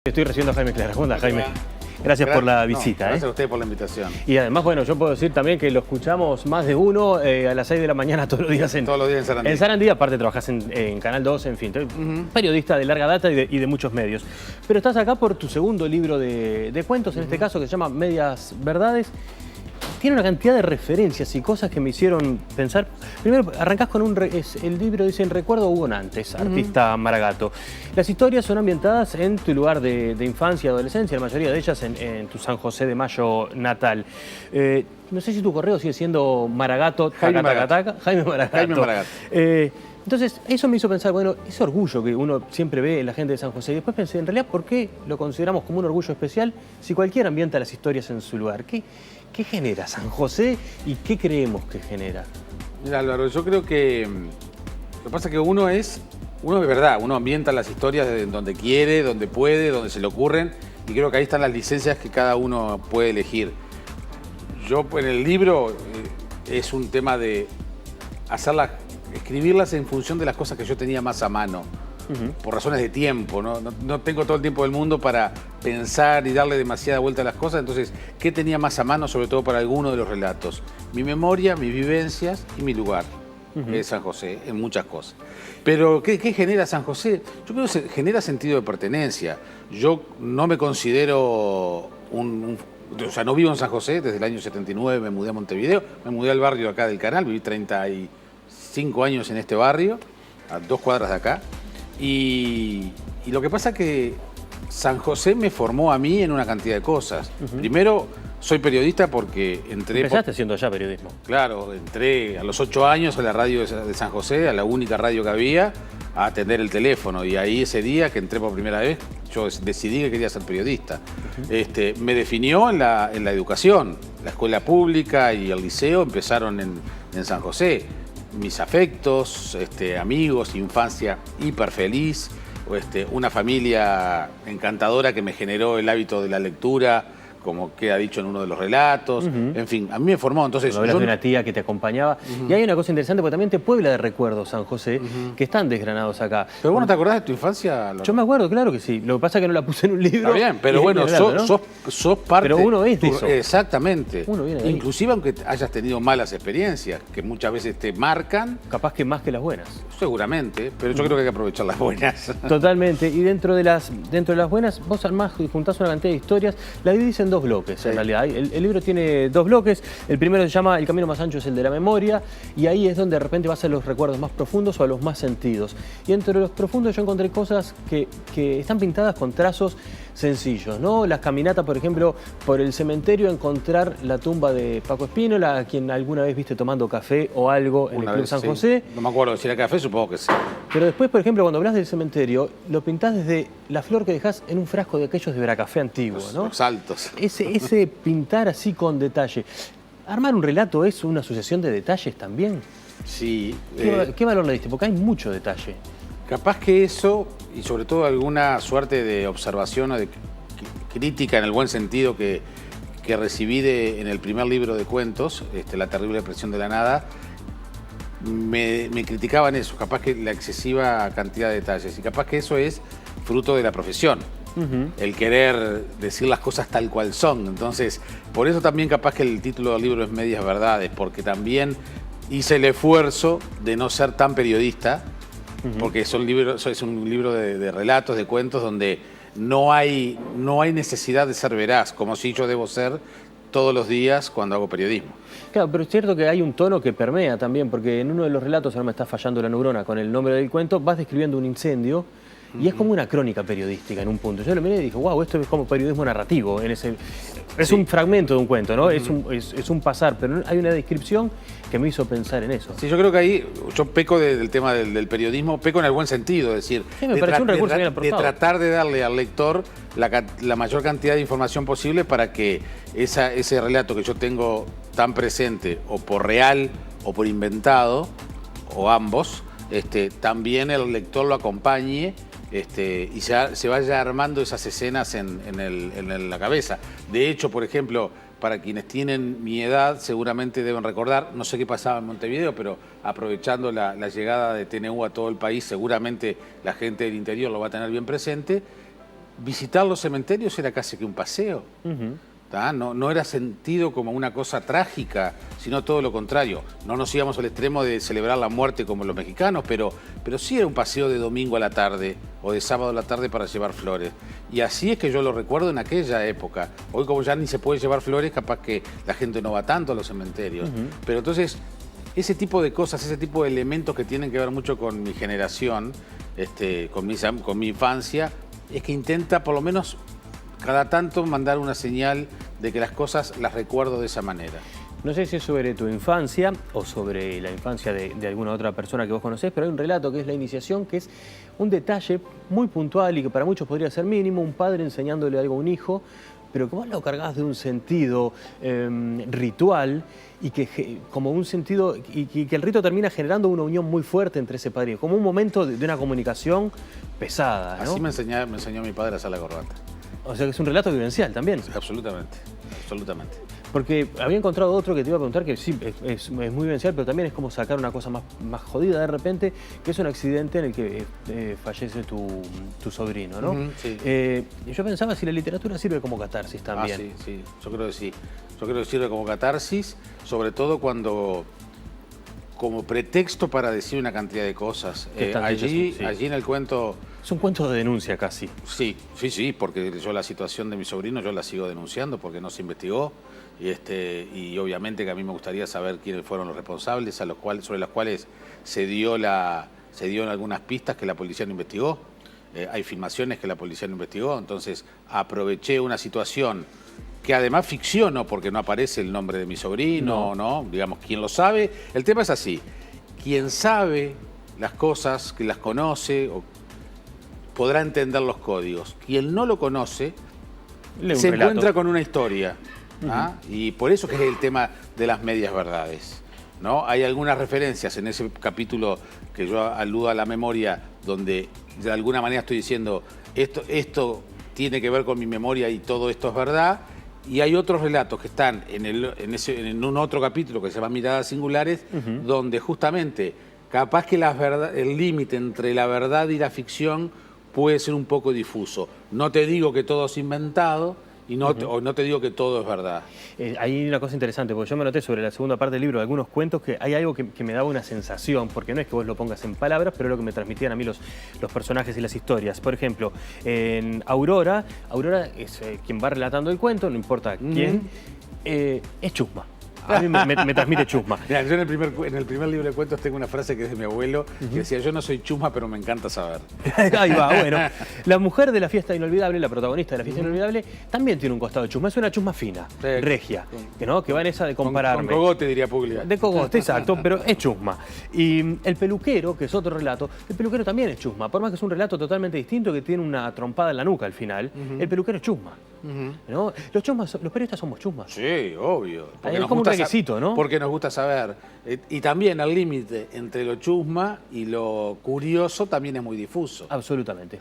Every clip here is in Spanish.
Estoy recibiendo a Jaime Clara. ¿Cómo andás, Jaime? Gracias por la visita. Gracias a usted por la invitación. Y además, bueno, yo puedo decir también que lo escuchamos más de uno a las 6 de la mañana todos los días en Sarandí. En Sarandí, aparte trabajás en Canal 2, en fin. Periodista de larga data y de muchos medios. Pero estás acá por tu segundo libro de cuentos, en este caso, que se llama Medias Verdades. Tiene una cantidad de referencias y cosas que me hicieron pensar. Primero, arrancás con el libro dice: en recuerdo a Hugo Nantes, artista Maragato. Las historias son ambientadas en tu lugar de infancia y adolescencia, la mayoría de ellas en tu San José de Mayo natal. No sé si tu correo sigue siendo Maragato, Jaime Maragato. Jaime Maragato. Jaime Maragato. Entonces, eso me hizo pensar, bueno, ese orgullo que uno siempre ve en la gente de San José. Y después pensé, en realidad, ¿por qué lo consideramos como un orgullo especial si cualquiera ambienta las historias en su lugar? ¿Qué genera San José y qué creemos que genera? Mira, Álvaro, yo creo que lo que pasa es que uno es verdad, uno ambienta las historias de donde quiere, donde puede, donde se le ocurren, y creo que ahí están las licencias que cada uno puede elegir. Yo en el libro es un tema de escribirlas en función de las cosas que yo tenía más a mano. Por razones de tiempo, no tengo todo el tiempo del mundo para pensar y darle demasiada vuelta a las cosas. Entonces, ¿qué tenía más a mano, sobre todo para alguno de los relatos? Mi memoria, mis vivencias y mi lugar, que es San José, en muchas cosas. Pero, ¿qué genera San José? Yo creo que genera sentido de pertenencia. Yo no me considero o sea, no vivo en San José, desde el año 79 me mudé a Montevideo, me mudé al barrio acá del Canal, viví 35 años en este barrio, a 2 cuadras de acá. Y lo que pasa es que San José me formó a mí en una cantidad de cosas. Primero, soy periodista porque entré... Empezaste haciendo ya periodismo. Claro, entré a los 8 años a la radio de San José, a la única radio que había, a atender el teléfono. Y ahí ese día que entré por primera vez, yo decidí que quería ser periodista. Me definió en la educación. La escuela pública y el liceo empezaron en San José. Mis afectos, amigos, infancia hiper feliz, una familia encantadora que me generó el hábito de la lectura, como queda dicho en uno de los relatos. En fin, a mí me formó. Entonces, hablas de una tía que te acompañaba. Y hay una cosa interesante, porque también te puebla de recuerdos San José, que están desgranados acá. Pero vos no te acordás de tu infancia, Lolo? Yo me acuerdo, claro que sí. Lo que pasa es que no la puse en un libro. Está bien, pero bueno, sos parte... Pero uno es de eso. Exactamente. Uno viene de ahí. Inclusive aunque hayas tenido malas experiencias, que muchas veces te marcan. Capaz que más que las buenas. Seguramente, pero yo creo que hay que aprovechar las buenas. Totalmente. Y dentro de las buenas, vos armás y juntás una cantidad de historias. La dividís en 2 bloques, en realidad. El libro tiene 2 bloques. El primero se llama El camino más ancho es el de la memoria. Y ahí es donde de repente vas a los recuerdos más profundos o a los más sentidos. Y entre los profundos yo encontré cosas que están pintadas con trazos sencillos, ¿no? Las caminatas, por ejemplo, por el cementerio, encontrar la tumba de Paco Espínola, a quien alguna vez viste tomando café o algo en el Club San José. No me acuerdo si era café, supongo que sí. Pero después, por ejemplo, cuando hablas del cementerio, lo pintás desde la flor que dejás en un frasco de aquellos de Veracafé antiguo, ¿no? Los altos. Ese pintar así con detalle. ¿Armar un relato es una sucesión de detalles también? Sí. ¿Qué valor le diste? Porque hay mucho detalle. Capaz que eso, y sobre todo alguna suerte de observación o de crítica en el buen sentido que recibí en el primer libro de cuentos, La terrible expresión de la nada, me criticaban eso, capaz que la excesiva cantidad de detalles. Y capaz que eso es fruto de la profesión. El querer decir las cosas tal cual son. Entonces, por eso también capaz que el título del libro es Medias Verdades, porque también hice el esfuerzo de no ser tan periodista, porque es un libro de relatos, de cuentos, donde no hay necesidad de ser veraz, como si yo debo ser todos los días cuando hago periodismo. Claro, pero es cierto que hay un tono que permea también, porque en uno de los relatos, ahora me está fallando la neurona con el nombre del cuento, vas describiendo un incendio y es como una crónica periodística en un punto. Yo lo miré y dije, wow, esto es como periodismo narrativo. Es un fragmento de un cuento, ¿no? Es un pasar, pero hay una descripción que me hizo pensar en eso. Sí, yo creo que ahí yo peco del tema del periodismo, peco en el buen sentido, es decir, sí, me parece un recurso bien aportado. De tratar de darle al lector la mayor cantidad de información posible para que ese relato que yo tengo tan presente, o por real o por inventado, o ambos, también el lector lo acompañe y se vaya armando esas escenas en la cabeza. De hecho, por ejemplo, para quienes tienen mi edad, seguramente deben recordar, no sé qué pasaba en Montevideo, pero aprovechando la llegada de TNU a todo el país, seguramente la gente del interior lo va a tener bien presente. visitar los cementerios era casi que un paseo. No era sentido como una cosa trágica, sino todo lo contrario. No nos íbamos al extremo de celebrar la muerte como los mexicanos, pero sí era un paseo de domingo a la tarde o de sábado a la tarde para llevar flores. Y así es que yo lo recuerdo en aquella época. Hoy, como ya ni se puede llevar flores, capaz que la gente no va tanto a los cementerios. Pero entonces, ese tipo de cosas, ese tipo de elementos que tienen que ver mucho con mi generación, con mi infancia, es que intenta por lo menos cada tanto mandar una señal de que las cosas las recuerdo de esa manera. No sé si es sobre tu infancia o sobre la infancia de alguna otra persona que vos conocés, pero hay un relato que es la iniciación, que es un detalle muy puntual y que para muchos podría ser mínimo, un padre enseñándole algo a un hijo, pero que vos lo cargás de un sentido ritual y que como un sentido, y que el rito termina generando una unión muy fuerte entre ese padre y hijo, como un momento de una comunicación pesada, ¿no? Así me enseñó mi padre a hacer la corbata. O sea que es un relato vivencial también. Sí, absolutamente, absolutamente. Porque había encontrado otro que te iba a preguntar que sí, es muy vivencial, pero también es como sacar una cosa más jodida de repente, que es un accidente en el que fallece tu sobrino, ¿no? Sí. Y yo pensaba si la literatura sirve como catarsis también. Sí, yo creo que sí. Yo creo que sirve como catarsis, sobre todo cuando como pretexto para decir una cantidad de cosas. Allí en el cuento... Es un cuento de denuncia casi. Sí, porque yo la situación de mi sobrino yo la sigo denunciando porque no se investigó y obviamente que a mí me gustaría saber quiénes fueron los responsables sobre los cuales se dieron algunas pistas que la policía no investigó. Hay filmaciones que la policía no investigó, entonces aproveché una situación que además ficciono porque no aparece el nombre de mi sobrino, ¿no? Digamos, ¿quién lo sabe? El tema es así, quien sabe las cosas, que las conoce, podrá entender los códigos. Quien no lo conoce, se encuentra con una historia. Y por eso que es el tema de las medias verdades, ¿no? Hay algunas referencias en ese capítulo que yo aludo a la memoria, donde de alguna manera estoy diciendo, esto tiene que ver con mi memoria y todo esto es verdad. Y hay otros relatos que están en un otro capítulo que se llama Miradas Singulares, donde justamente capaz que el límite entre la verdad y la ficción puede ser un poco difuso. No te digo que todo es inventado o no te digo que todo es verdad. Hay una cosa interesante, porque yo me noté sobre la segunda parte del libro de algunos cuentos que hay algo que me daba una sensación, porque no es que vos lo pongas en palabras, pero es lo que me transmitían a mí los personajes y las historias. Por ejemplo, en Aurora es quien va relatando el cuento, no importa quién, es chusma. A mí me transmite chusma. Mira, yo en el primer libro de cuentos tengo una frase que es de mi abuelo, que decía, yo no soy chusma, pero me encanta saber. Ahí va, bueno. La mujer de la fiesta inolvidable, la protagonista de la fiesta inolvidable, también tiene un costado de chusma. Es una chusma fina, regia, que va en esa de compararme. Con cogote, diría Puglia. De cogote, exacto, pero es chusma. Y el peluquero, que es otro relato, el peluquero también es chusma. Por más que es un relato totalmente distinto, que tiene una trompada en la nuca al final, el peluquero es chusma. ¿No? Los periodistas somos chusmas. Sí, obvio. Es como un requisito, ¿no? Porque nos gusta saber. Y también el límite entre lo chusma y lo curioso también es muy difuso. Absolutamente.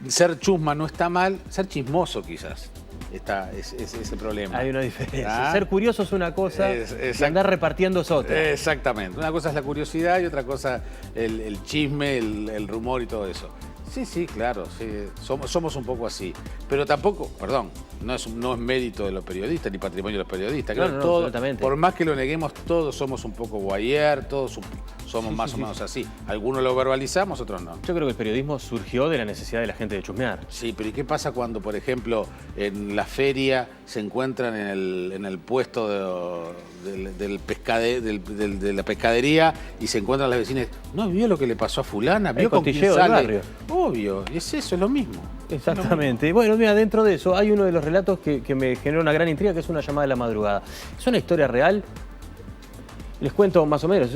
Ser chusma no está mal, ser chismoso quizás. Es ese problema. Hay una diferencia. Ser curioso es una cosa y andar repartiendo es otra. Exactamente. Una cosa es la curiosidad y otra cosa el chisme, el rumor y todo eso. Sí, claro, sí. Somos un poco así. Pero tampoco, perdón, no es mérito de los periodistas ni patrimonio de los periodistas. Creo que todos, por más que lo neguemos, todos somos un poco voyeur, todos somos más o menos así. Algunos lo verbalizamos, otros no. Yo creo que el periodismo surgió de la necesidad de la gente de chusmear. Sí, pero ¿y qué pasa cuando, por ejemplo, en la feria se encuentran en el puesto de la pescadería y se encuentran las vecinas? ¿No vio lo que le pasó a fulana? ¿Vio con quién sale? Del barrio. Obvio, y es lo mismo. Exactamente. Bueno, mira, dentro de eso hay uno de los relatos que me generó una gran intriga, que es Una llamada de la madrugada. Es una historia real. Les cuento más o menos.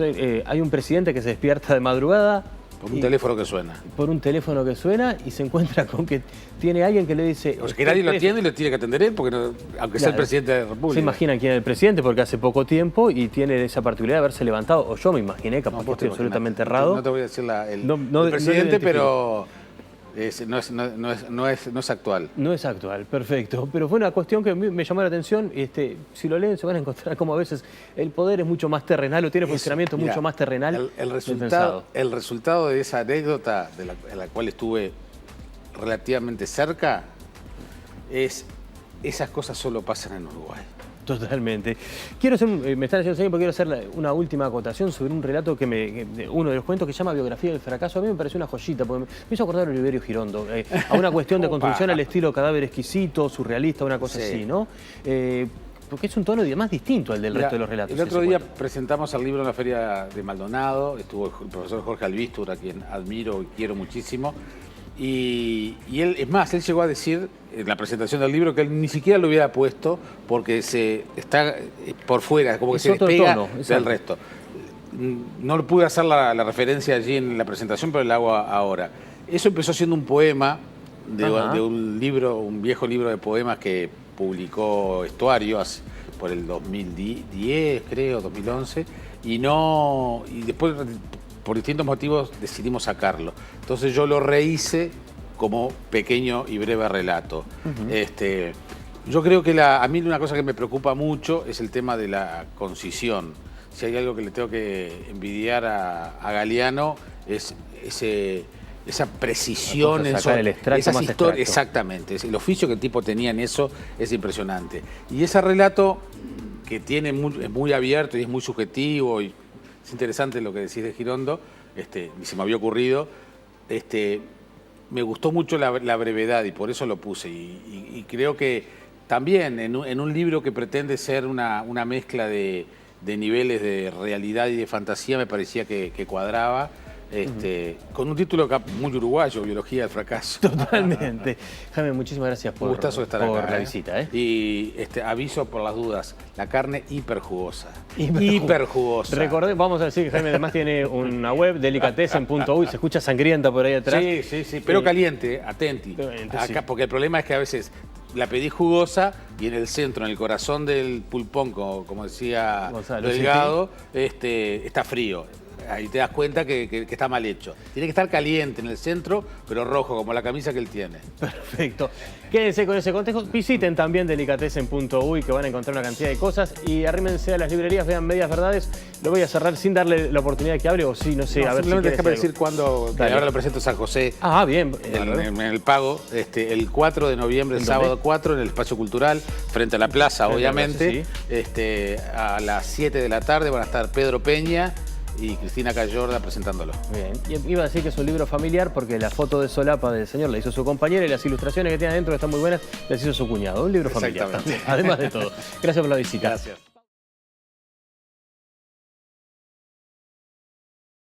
Hay un presidente que se despierta de madrugada. Por un teléfono que suena. Por un teléfono que suena y se encuentra con que tiene alguien que le dice... O sea, que nadie lo atiende y lo tiene que atender él, porque aunque sea el presidente de la República. Se imaginan quién es el presidente porque hace poco tiempo y tiene esa particularidad de haberse levantado, o yo me imaginé, capaz que estoy absolutamente errado. No te voy a decir el presidente, pero... No es actual. No es actual, perfecto. Pero fue una cuestión que me llamó la atención. Si lo leen se van a encontrar como a veces el poder es mucho más terrenal o tiene funcionamiento mucho más terrenal. El resultado de esa anécdota en la cual estuve relativamente cerca, esas cosas solo pasan en Uruguay. Totalmente. Quiero hacer, me están haciendo señas porque quiero hacer una última acotación sobre un relato uno de los cuentos que se llama Biografía del fracaso. A mí me pareció una joyita, porque me hizo acordar a Oliverio Girondo, a una cuestión de construcción al estilo Cadáver exquisito, surrealista, una cosa así, ¿no? Porque es un tono más distinto al del resto de los relatos. El otro día presentamos el libro en la Feria de Maldonado, estuvo el profesor Jorge Albistur, a quien admiro y quiero muchísimo. Y él, es más, él llegó a decir en la presentación del libro que él ni siquiera lo hubiera puesto porque está por fuera, como que se despega del resto. No pude hacer la referencia allí en la presentación, pero la hago ahora. Eso empezó siendo un poema de un libro, un viejo libro de poemas que publicó Estuario por el 2010, creo, 2011, y después por distintos motivos decidimos sacarlo. Entonces yo lo rehice como pequeño y breve relato. Yo creo que a mí una cosa que me preocupa mucho es el tema de la concisión. Si hay algo que le tengo que envidiar a Galeano es esa precisión en esas historias. Exactamente, el oficio que el tipo tenía en eso es impresionante. Y ese relato que es muy abierto y es muy subjetivo, y es interesante lo que decís de Girondo, y se me había ocurrido, me gustó mucho la brevedad y por eso lo puse. Y creo que también en un libro que pretende ser una mezcla de niveles de realidad y de fantasía, me parecía que cuadraba. Con un título muy uruguayo, Biología del fracaso. Totalmente. Jaime, muchísimas gracias por la visita. Y aviso por las dudas, la carne hiperjugosa. Hiperjugosa. Recordé, vamos a decir que Jaime además tiene una web, delicatessen.uy, se escucha sangrienta por ahí atrás. Sí, pero caliente, atenti. Acá, porque el problema es que a veces la pedí jugosa y en el centro, en el corazón del pulpón, como decía Gonzalo Delgado, está frío. Ahí te das cuenta que está mal hecho. Tiene que estar caliente en el centro, pero rojo, como la camisa que él tiene. Perfecto. Quédense con ese contexto. Visiten también delicatessen.uy, que van a encontrar una cantidad de cosas. Y arrímense a las librerías, vean Medias Verdades. Lo voy a cerrar sin darle la oportunidad de que hable, o sí, no sé. No, a ver, simplemente déjame decir cuándo, que ahora lo presento en San José. Ah, bien. En el Pago, el 4 de noviembre, el sábado 4, en el Espacio Cultural, frente a la plaza, obviamente. A las 7 de la tarde van a estar Pedro Peña y Cristina Cayorda presentándolo. Bien. Y iba a decir que es un libro familiar porque la foto de solapa del señor la hizo su compañera y las ilustraciones que tiene adentro, que están muy buenas, las hizo su cuñado. Un libro familiar también, además de todo. Gracias por la visita. Gracias.